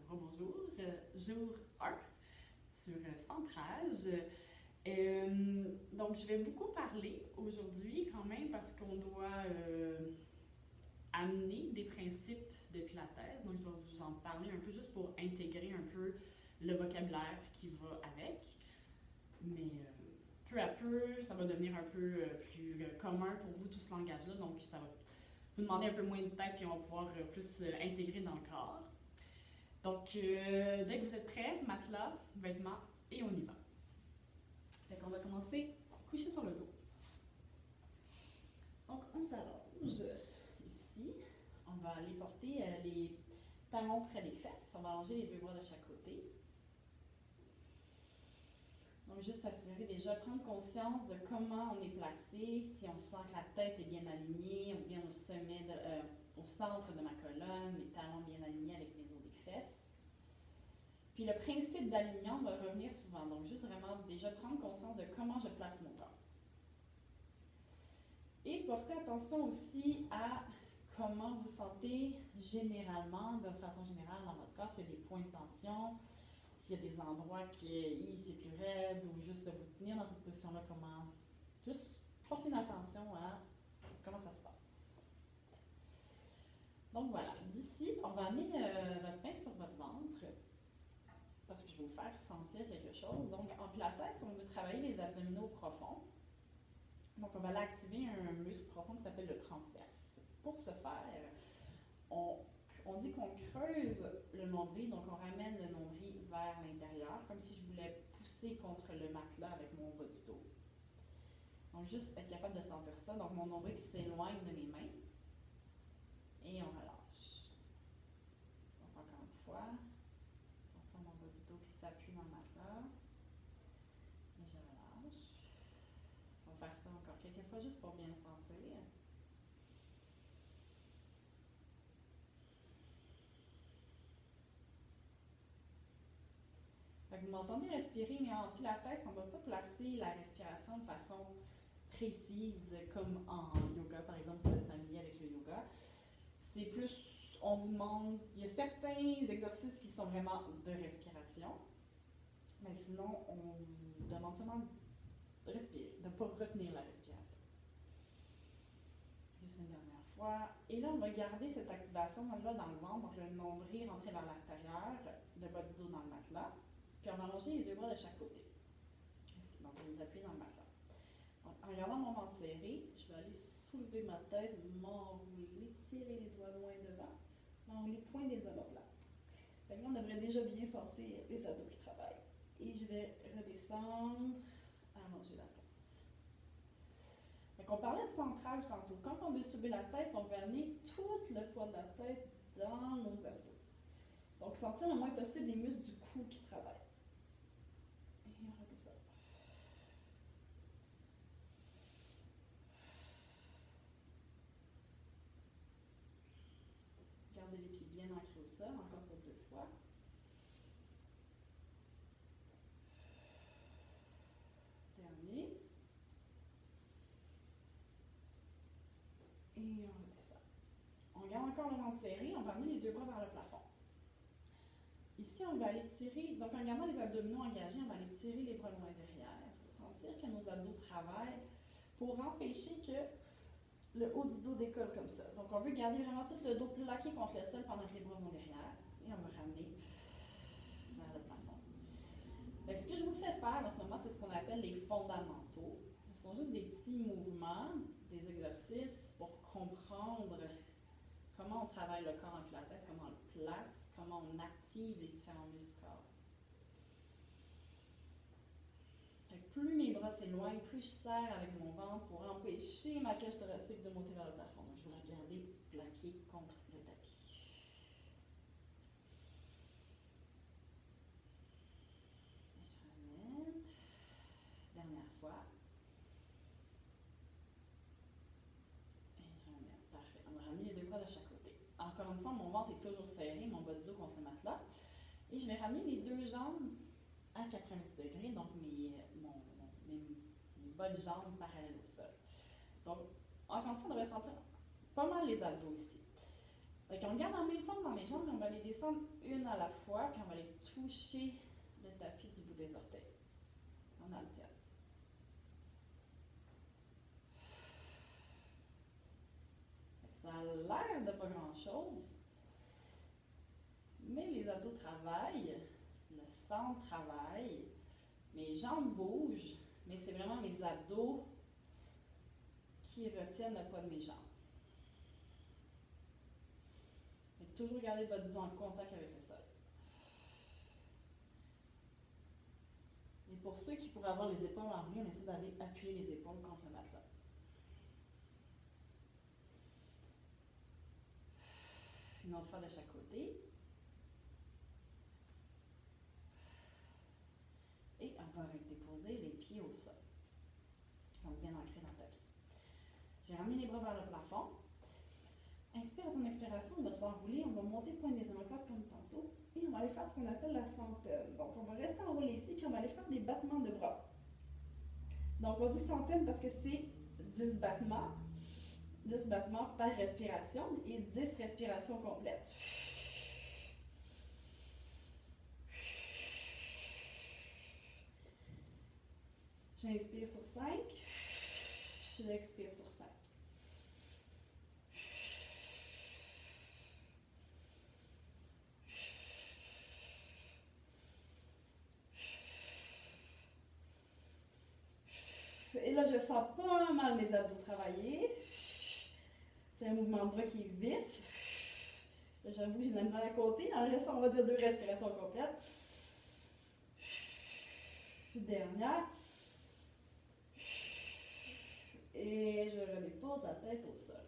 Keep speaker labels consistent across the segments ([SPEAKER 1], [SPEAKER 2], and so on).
[SPEAKER 1] rebonjour. Jour 1 sur centrage. Donc, je vais beaucoup parler aujourd'hui quand même parce qu'on doit amener des principes de Pilates. Donc, je vais vous en parler un peu juste pour intégrer un peu le vocabulaire qui va avec. Mais peu à peu, ça va devenir un peu plus commun pour vous tout ce langage-là. Donc, ça va vous demander un peu moins de tête puis on va pouvoir plus intégrer dans le corps. Donc, dès que vous êtes prêts, matelas, vêtements, et on y va. Fait qu'on va commencer couché sur le dos. Donc, on s'allonge ici. On va aller porter les talons près des fesses. On va allonger les deux bras de chaque côté. Donc, juste s'assurer déjà, prendre conscience de comment on est placé, si on sent que la tête est bien alignée, ou bien au sommet, au centre de ma colonne, mes talons bien alignés avec les os des fesses. Puis le principe d'alignement va revenir souvent. Donc, juste vraiment déjà prendre conscience de comment je place mon corps. Et porter attention aussi à comment vous sentez généralement, de façon générale dans votre corps, s'il y a des points de tension, s'il y a des endroits qui c'est plus raide, ou juste de vous tenir dans cette position-là, comment juste porter une attention à comment ça se passe. Donc voilà, d'ici, on va amener votre main sur votre ventre, parce que je vais vous faire sentir quelque chose. Donc, en pilates, on veut travailler les abdominaux profonds. Donc, on va aller activer un muscle profond qui s'appelle le transverse. Pour ce faire, on dit qu'on creuse le nombril, donc on ramène le nombril vers l'intérieur, comme si je voulais pousser contre le matelas avec mon bas du dos. Donc, juste être capable de sentir ça. Donc, mon nombril qui s'éloigne de mes mains. Et on relâche. Donc, encore une fois. Mon bas du dos qui s'appuie dans le matelas. Et je relâche. On va faire ça encore quelques fois juste pour bien le sentir. Fait que vous m'entendez respirer, mais en pilates, on ne va pas placer la respiration de façon précise comme en yoga, par exemple, si vous êtes familier avec le yoga. C'est plus, on vous demande, il y a certains exercices qui sont vraiment de respiration, mais sinon, on vous demande seulement de respirer, de ne pas retenir la respiration. Juste une dernière fois. Et là, on va garder cette activation-là dans le ventre, donc le nombril rentrer vers l'intérieur, le bas du dos dans le matelas. Puis on va allonger les deux bras de chaque côté. Ici, donc on les appuie dans le matelas. Donc, en gardant mon ventre serré, je vais aller soulever ma tête, m'enrouler, tirer les doigts loin devant, m'enrouler point des omoplates. Fait que là, on devrait déjà bien sentir les abdos qui travaillent. Et je vais redescendre, allonger la tête. Fait on parlait de centrage tantôt. Quand on veut soulever la tête, on veut amener tout le poids de la tête dans nos abdos. Donc, sentir le moins possible les muscles du cou qui travaillent. Et on redescend. Gardez les pieds bien ancrés au sol, encore pour 2 fois. Dernier. Et on redescend. On garde encore le ventre serré, on va amener les deux bras vers le plafond. Ici, on va aller tirer, donc en gardant les abdominaux engagés, on va aller tirer les bras loin derrière, sentir que nos abdos travaillent pour empêcher que le haut du dos décolle comme ça. Donc, on veut garder vraiment tout le dos plaqué contre le sol pendant que les bras vont derrière. Et on va ramener vers le plafond. Donc, ce que je vous fais faire en ce moment, c'est ce qu'on appelle les fondamentaux. Ce sont juste des petits mouvements, des exercices pour comprendre comment on travaille le corps en pilates, comment on le place, comment on active les différents muscles du corps. Plus mes bras s'éloignent, plus je serre avec mon ventre pour empêcher ma cage thoracique de monter vers le plafond. Donc, je vais la garder plaquée contre le tapis. Et je ramène. Dernière fois. Et je ramène. Parfait. On va ramener les deux bras de chaque côté. Encore une fois, mon ventre est toujours serré, mon bas du dos contre le matelas. Et je vais ramener les deux jambes à 90 degrés, donc mes bas de jambes parallèles au sol. Donc, encore une fois, on devrait sentir pas mal les abdos ici. Donc, on garde la même forme dans les jambes, mais on va les descendre une à la fois, puis on va aller toucher le tapis du bout des orteils. On alterne. Ça a l'air de pas grand-chose, mais les abdos travaillent, le centre travaille, mes jambes bougent, mais c'est vraiment mes abdos qui retiennent le poids de mes jambes. Et toujours garder le bas du dos en contact avec le sol. Et pour ceux qui pourraient avoir les épaules enroulées, on essaie d'aller appuyer les épaules contre le matelas. Une autre fois de chaque côté. Et on va déposer les pieds au sol. Donc bien ancré dans le tapis. Je vais ramener les bras vers le plafond. Inspire à ton expiration, on va s'enrouler, on va monter le point des omoplates comme tantôt. Et on va aller faire ce qu'on appelle la centaine. Donc on va rester enroulé ici, puis on va aller faire des battements de bras. Donc on dit centaine parce que c'est 10 battements par respiration et 10 respirations complètes. J'inspire sur 5, j'expire sur 5. Et là, je sens pas mal mes abdos travailler. C'est un mouvement de bras qui est vif. J'avoue que j'ai de la misère à côté. Dans le reste, on va dire 2 respirations complètes. Dernière. Et je redépose la tête au sol.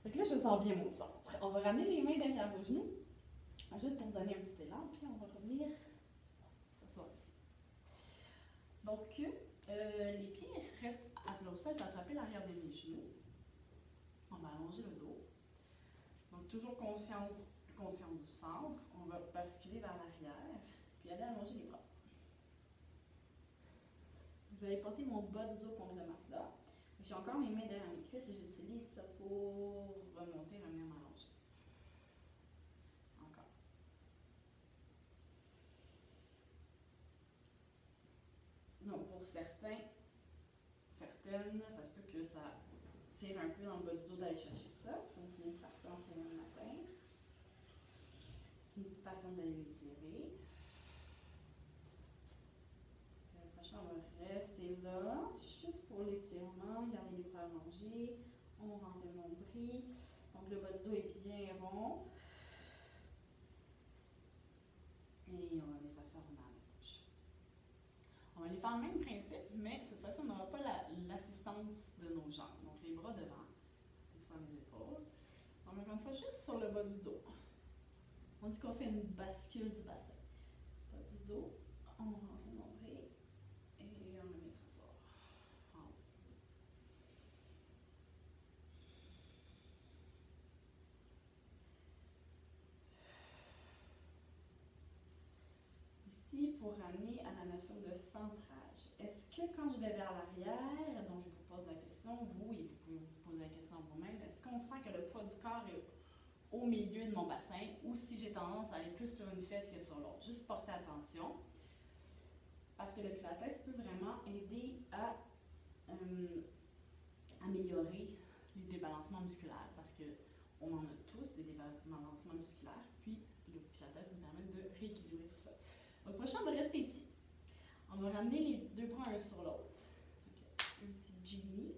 [SPEAKER 1] Donc là, je sens bien mon centre. On va ramener les mains derrière vos genoux, juste pour se donner un petit élan, puis on va revenir s'asseoir ici. Donc, les pieds restent à plat au sol, je vais attraper l'arrière de mes genoux. On va allonger le dos. Donc, toujours conscience du centre. On va basculer vers l'arrière, puis aller allonger les bras. Je vais aller porter mon bas du dos contre le matelas. J'ai encore mes mains derrière mes cuisses et j'utilise ça pour remonter, revenir m'allonger. Encore. Donc, pour certaines, ça se peut que ça tire un peu dans le bas du dos d'aller chercher ça. Si on fait une fraction, c'est le matin. C'est une façon d'aller l'étirer. Le prochain, on va rester là, juste pour l'étirement. Gardez les bras allongés. On rentre le nombril. Donc, le bas du dos est bien rond. Et on va aller s'asseoir dans la bouche. On va aller faire le même principe, mais cette fois-ci, on n'aura pas l'assistance de nos jambes. Donc, les bras devant, descend les épaules. Donc, encore une fois, juste sur le bas du dos. On dit qu'on fait une bascule du bassin. Bas du dos, on rentre le nombril et on le met s'asseoir. En haut. Ici, pour ramener à la notion de centrage, est-ce que quand je vais vers l'arrière, donc je vous pose la question, vous, et vous pouvez vous poser la question vous-même, est-ce qu'on sent que le poids du corps est au milieu de mon bassin ou si j'ai tendance à aller plus sur une fesse que sur l'autre? Juste porter attention, parce que le pilates peut vraiment aider à améliorer les débalancements musculaires, parce qu'on en a tous des débalancements musculaires, puis le pilates nous permet de rééquilibrer tout ça. Donc, prochain, on va rester ici. On va ramener les deux bras un sur l'autre. Okay. Un petit genie.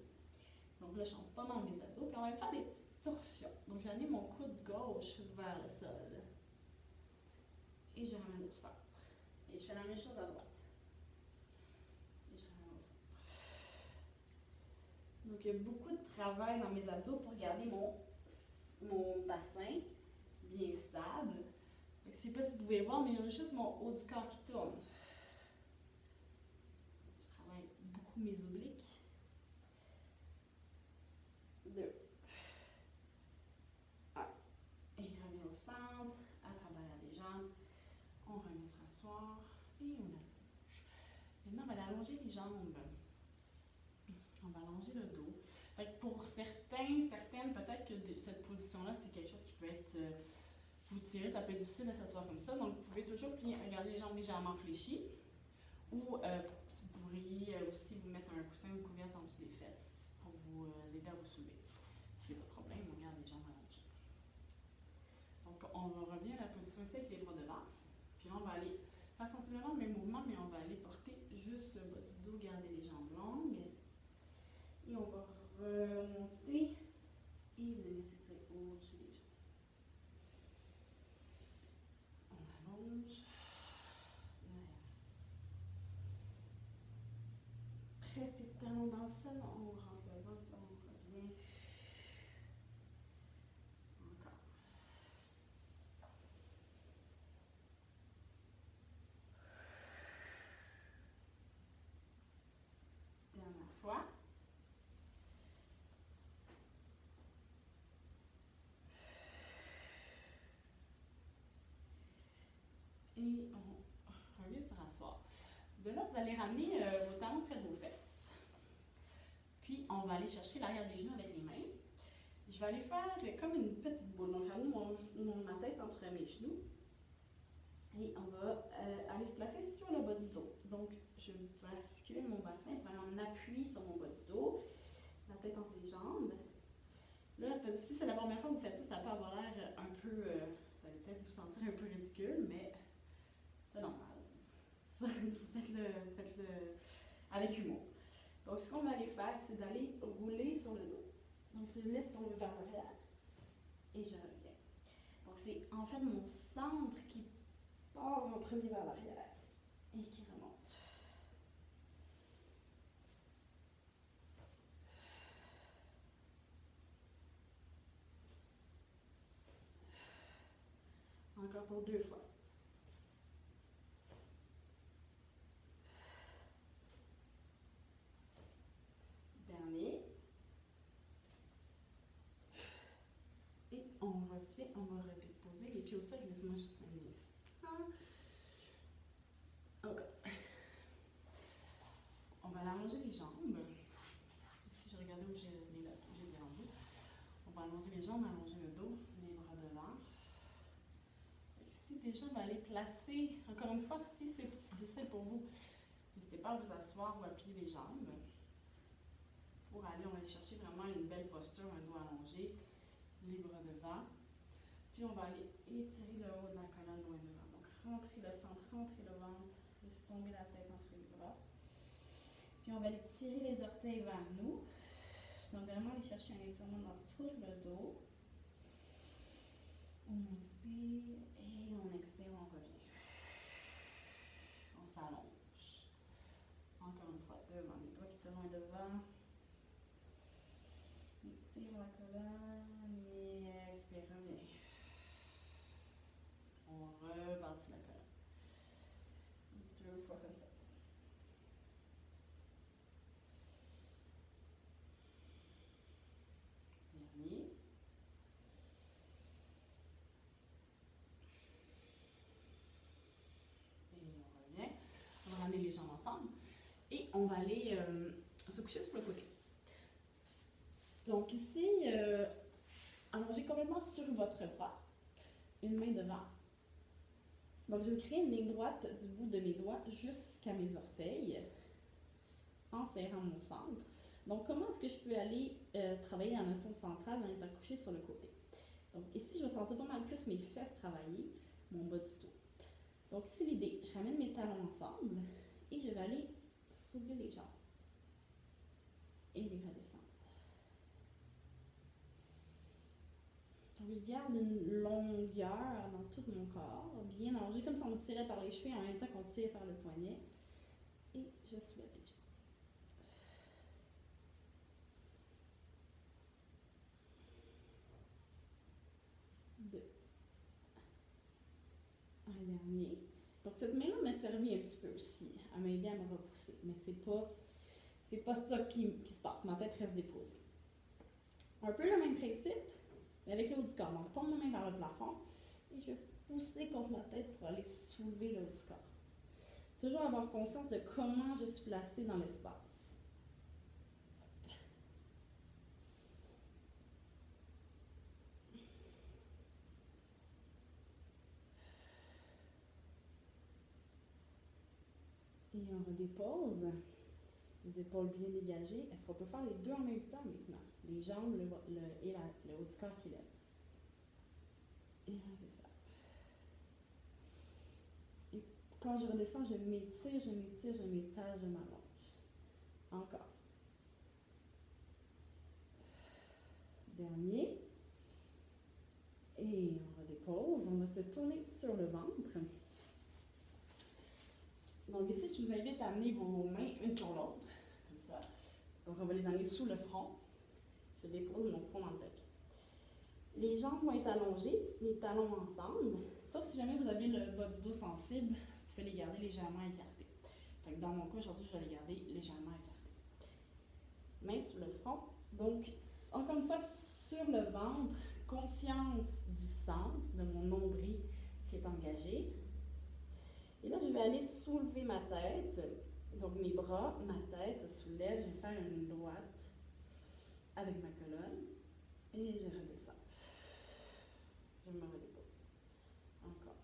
[SPEAKER 1] Donc là, je sens pas mal mes abdos. Puis on va faire des petites torsions. Donc, je vais amener mon coude gauche vers le sol. Et je ramène au centre. Et je fais la même chose à droite. Et je ramène au centre. Donc, il y a beaucoup de travail dans mes abdos pour garder mon bassin bien stable. Je ne sais pas si vous pouvez voir, mais il y a juste mon haut du corps qui tourne. Je travaille beaucoup mes obliques. 2. 1. Et revenir au centre, à travers les jambes. On revient s'asseoir et on allonge. Maintenant, on va aller allonger les jambes. On va allonger le dos. Fait que pour certaines, peut-être que cette position-là, c'est quelque chose qui peut être vous tirez, ça peut être difficile de s'asseoir comme ça. Donc, vous pouvez toujours garder les jambes légèrement fléchies. Ou si vous pourriez aussi vous mettre un coussin ou une couverte en dessous des fesses pour vous aider à vous soulever. Si c'est pas de problème, on garde les jambes allongées. Donc, on revient à la position ici avec les bras devant. Puis là, on va aller faire sensiblement le même mouvement, mais on va aller porter juste le bas du dos, garder les jambes longues. Et on va remonter et le laisser tirer au-dessus des jambes. On allonge. Restez les talons dans le sol, on rentre le ventre, on revient. Encore. Dernière fois. Et on revient se rasseoir. De là, vous allez ramener vos talons près de vos fesses. Puis, on va aller chercher l'arrière des genoux avec les mains. Je vais aller faire comme une petite boule. Donc, ramener ma tête entre mes genoux. Et on va aller se placer sur le bas du dos. Donc, je bascule mon bassin, vraiment en appui sur mon bas du dos. La tête entre les jambes. Là, si c'est la première fois que vous faites ça, ça peut avoir l'air un peu... ça va peut-être vous sentir un peu ridicule, mais c'est normal. Faites-le avec humour. Donc, ce qu'on va aller faire, c'est d'aller rouler sur le dos. Donc, je laisse tomber vers l'arrière et je reviens. Donc, c'est en fait mon centre qui part en premier vers l'arrière et qui remonte. Encore pour 2 fois. Dernier. Et on revient, on va redéposer les pieds au sol. Laisse-moi juste un instant. Ok. On va allonger les jambes. Ici, je regardais où j'ai bien rendu. On va allonger les jambes, allonger le dos, les bras devant. Ici, déjà, on va aller placer, encore une fois, si c'est difficile pour vous, n'hésitez pas à vous asseoir ou à plier les jambes. Pour aller, on va aller chercher vraiment une belle posture, un dos allongé, les bras devant. Puis on va aller étirer le haut de la colonne loin devant. Donc rentrer le centre, rentrer le ventre, laisser tomber la tête entre les bras. Puis on va aller tirer les orteils vers nous. Donc vraiment aller chercher un étirement dans tout le dos. On inspire et on expire, on revient. On s'allonge. Encore une fois, devant, les doigts qui tirent loin devant. Étire la colonne et expire, revient. On rebâtit la colonne. 2 fois comme ça. Dernier. Et on revient. On va ramener les jambes ensemble. Et on va aller se coucher sur le côté. Donc ici, allongez complètement sur votre bras. Une main devant. Donc je vais créer une ligne droite du bout de mes doigts jusqu'à mes orteils, en serrant mon centre. Donc comment est-ce que je peux aller travailler la notion centrale en étant couché sur le côté? Donc ici, je vais sentir pas mal plus mes fesses travailler, mon bas du dos. Donc ici, l'idée, je ramène mes talons ensemble et je vais aller soulever les jambes et les redescendre. Donc je garde une longueur dans tout mon corps, bien allongé, comme si on tirait par les cheveux en même temps qu'on tire par le poignet. Et je soulève les jambes. 2. Un dernier. Donc cette main-là m'a servi un petit peu aussi, à m'aider à me repousser, mais c'est pas ça qui se passe. Ma tête reste déposée. Un peu le même principe, mais avec le haut du corps. Donc, paume de main vers le plafond et je vais pousser contre ma tête pour aller soulever le haut du corps. Toujours avoir conscience de comment je suis placée dans l'espace.
[SPEAKER 2] Et on redépose. Les épaules bien dégagées. Est-ce qu'on peut faire les deux en même temps maintenant? Les jambes et le haut du corps qui lève. Et on redescend. Et quand je redescends, je m'étire, je m'étire, je m'étale, je m'allonge. Encore. Dernier. Et on redépose. On va se tourner sur le ventre. Donc ici, je vous invite à amener vos mains une sur l'autre, comme ça. Donc on va les amener sous le front. Je dépose mon front dans le tapis. Les jambes vont être allongées, les talons ensemble. Sauf si jamais vous avez le bas du dos sensible, vous pouvez les garder légèrement écartés. Fait que dans mon cas, aujourd'hui, je vais les garder légèrement écartés. Mains sous le front. Donc, encore une fois, sur le ventre, conscience du centre, de mon nombril qui est engagé. Et là, je vais aller soulever ma tête. Donc, mes bras, ma tête se soulève. Je vais faire une droite avec ma colonne. Et je redescends. Je me redépose. Encore.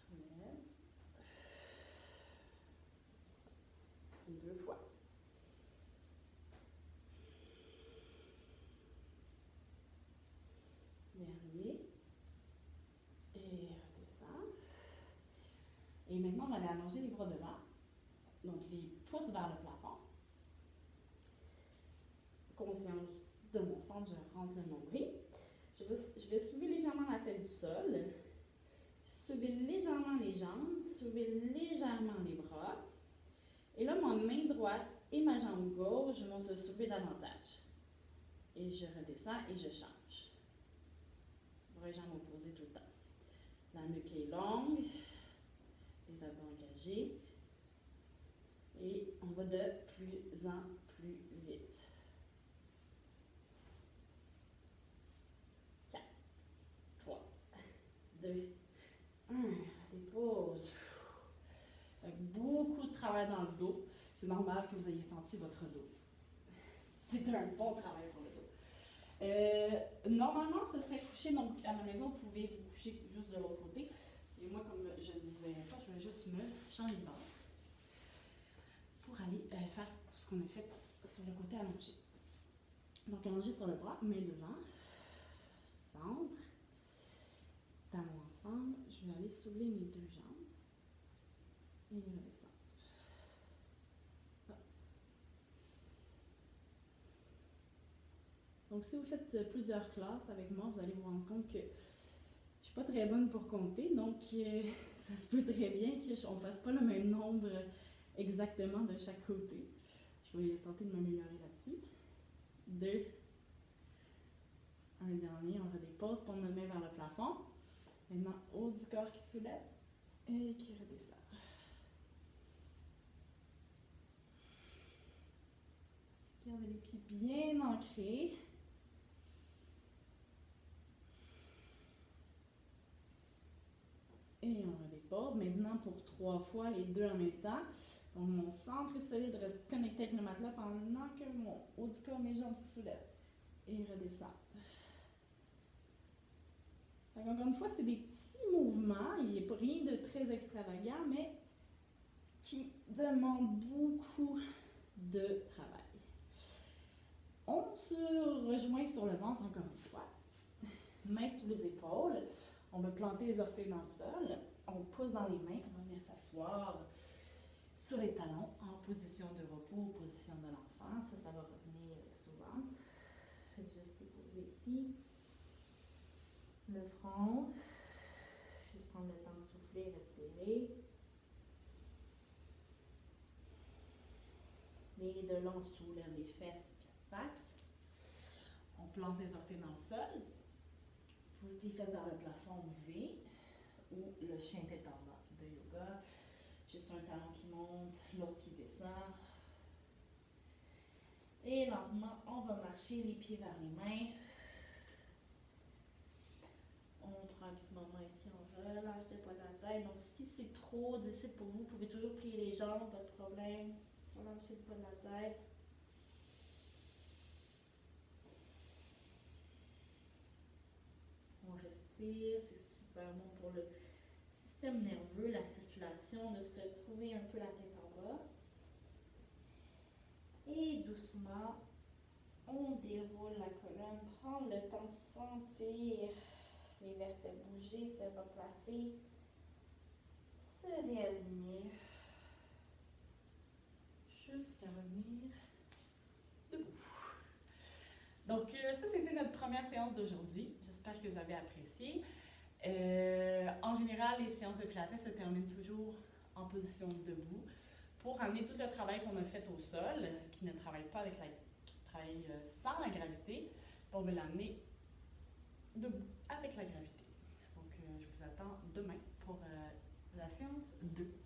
[SPEAKER 2] Soulève. Et 2 fois. Dernier. Et redescend. Et maintenant, on va aller allonger les bras devant. Donc, les pouces vers le plafond. Conscience de mon centre, je rentre le nombril. Je vais soulever légèrement la tête du sol. Soulever légèrement les jambes. Soulever légèrement les bras. Et là, ma main droite et ma jambe gauche vont se soulever davantage. Et je redescends et je change. Bras et jambes opposés tout le temps. La nuque est longue. Les abdos engagés. Et on va de plus en plus vite. 4, 3, 2, 1. Dépose. Beaucoup de travail dans le dos. C'est normal que vous ayez senti votre dos. C'est un bon travail pour le dos. Normalement, ce serait couché, donc à la maison, vous pouvez vous coucher juste de l'autre côté. Et moi, comme je ne vous verrai pas, je vais juste me changer de bord pour aller faire tout ce qu'on a fait sur le côté allongé. Donc, allongé sur le bras, main devant, centre, talons ensemble. Je vais aller soulever mes 2 jambes et redescendre. Donc, si vous faites plusieurs classes avec moi, vous allez vous rendre compte que je ne suis pas très bonne pour compter. Donc, ça se peut très bien qu'on ne fasse pas le même nombre exactement de chaque côté. Je vais tenter de m'améliorer là-dessus. 2. Un dernier, on redépose, pour me mettre vers le plafond. Maintenant, haut du corps qui soulève et qui redescend. Gardez les pieds bien ancrés. Et on redépose. Maintenant, pour 3 fois, les 2 en même temps. Donc, mon centre est solide, reste connecté avec le matelas pendant que mon haut du corps, mes jambes se soulèvent. Et redescend. Donc, encore une fois, c'est des petits mouvements. Il n'y a rien de très extravagant, mais qui demandent beaucoup de travail. On se rejoint sur le ventre encore une fois. Mains sous les épaules. On va planter les orteils dans le sol. On pousse dans les mains. On va venir s'asseoir sur les talons en position de repos, position de l'enfant. Ça va revenir souvent. Faites juste déposer ici. Le front. Juste prendre le temps de souffler, respirer. Les deux longs soulèvent les fesses et pattes. On plante les orteils dans le sol. Pousse les fesses vers le plafond V ou le chien tête en bas de yoga. Juste un talon qui monte, l'autre qui descend. Et lentement, on va marcher les pieds vers les mains. On prend un petit moment ici, on relâche le poids de la tête. Donc si c'est trop difficile pour vous, vous pouvez toujours plier les jambes, pas de problème. Relâchez le poids de la tête. On
[SPEAKER 3] respire, c'est super bon pour le système nerveux, la circulation, de se retrouver un peu la tête en bas. Et doucement, on déroule la colonne, prendre le temps de sentir les vertèbres bouger, se replacer, se réaligner.
[SPEAKER 1] Jusqu'à revenir debout. Donc, ça, c'était notre première séance d'aujourd'hui. J'espère que vous avez apprécié. En général, les séances de Pilates se terminent toujours en position debout pour amener tout le travail qu'on a fait au sol, qui ne travaille pas avec qui travaille sans la gravité, on va l'amener debout avec la gravité. Donc, je vous attends demain pour la séance 2.